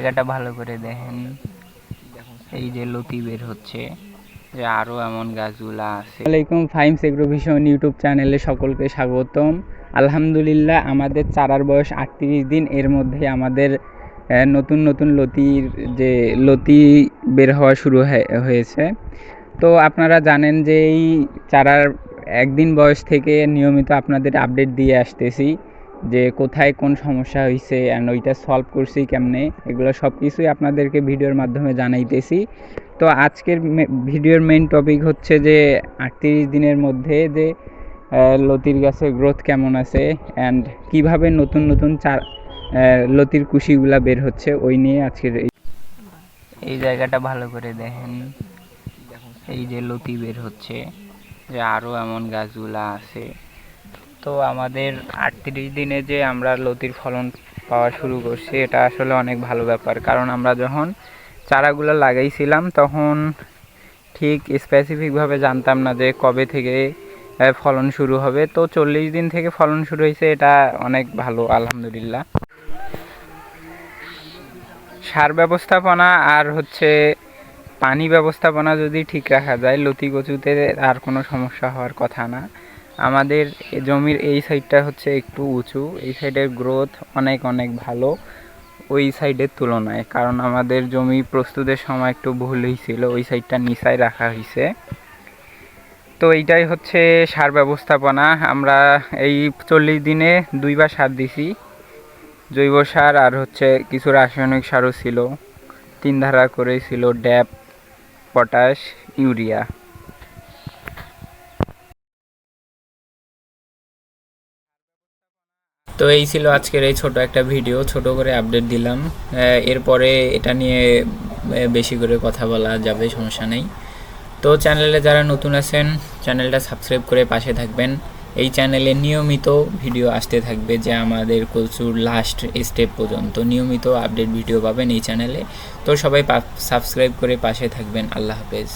জায়গাটা ভালো করে দেখেন, এই যে লতি বের হচ্ছে, যে আরও এমন গাছগুলা আছে। আসসালামাইকুম, ফাইমস এগ্রোভিশন ইউটিউব চ্যানেলে সকলকে স্বাগতম। আলহামদুলিল্লাহ, আমাদের চারার বয়স 38 দিন। এর মধ্যে আমাদের নতুন নতুন লতি বের হওয়া শুরু হয়েছে। তো আপনারা জানেন যে এই চারার একদিন বয়স থেকে নিয়মিত আপনাদের আপডেট দিয়ে আসতেছি, যে কোথায় কোন সমস্যা হয়েছে অ্যান্ড ওইটা সলভ করছি কেমনে, এগুলো সব কিছুই আপনাদেরকে ভিডিওর মাধ্যমে জানাইতেছি। তো আজকের ভিডিওর মেইন টপিক হচ্ছে যে 38 দিনের মধ্যে যে লতির গাছের গ্রোথ কেমন আছে অ্যান্ড কিভাবে নতুন নতুন লতির কুশিগুলা বের হচ্ছে, ওই নিয়ে আজকের এই জায়গাটা ভালো করে দেখেন, এই যে লতি বের হচ্ছে, যে আরও এমন গাছগুলা আছে। তো আমাদের 38 দিনে যে আমরা লতির ফলন পাওয়া শুরু করছি, এটা আসলে অনেক ভালো ব্যাপার। কারণ আমরা যখন চারাগুলো লাগাইছিলাম তখন ঠিক স্পেসিফিকভাবে জানতাম না যে কবে থেকে ফলন শুরু হবে। তো 40 দিন থেকে ফলন শুরু হয়েছে, এটা অনেক ভালো আলহামদুলিল্লাহ। সার ব্যবস্থাপনা আর পানি ব্যবস্থাপনা যদি ঠিক রাখা যায়, লতি কচুতে আর কোনো সমস্যা হওয়ার কথা না। আমাদের জমির এই সাইডটা একটু উঁচু, এই সাইডের গ্রোথ অনেক অনেক ভালো ওই সাইডের তুলনায়। কারণ আমাদের জমি প্রস্তুতের সময় একটু ভুল হয়েছিল, ওই সাইডটা নিচায় রাখা হয়েছে। তো এইটাই সার ব্যবস্থাপনা। আমরা এই 40 দিনে 2বার সার দিছি, জৈব সার আর কিছু রাসায়নিক সারও ছিল। 3 ধারা করে ছিল, ড্যাপ, পটাশ, ইউরিয়া। তো এই ছিল আজকের এই ছোট একটা ভিডিও, ছোট করে আপডেট দিলাম। এরপরে এটা নিয়ে বেশি করে কথা বলা যাবে, সমস্যা নেই। তো চ্যানেলে যারা নতুন আছেন, চ্যানেলটা সাবস্ক্রাইব করে পাশে থাকবেন। এই চ্যানেলে নিয়মিত ভিডিও আসতে থাকবে, যে আমাদের কচুর লাস্ট স্টেপ পর্যন্ত নিয়মিত আপডেট ভিডিও পাবেন এই চ্যানেলে। তো সবাই সাবস্ক্রাইব করে পাশে থাকবেন। আল্লাহ হাফেজ।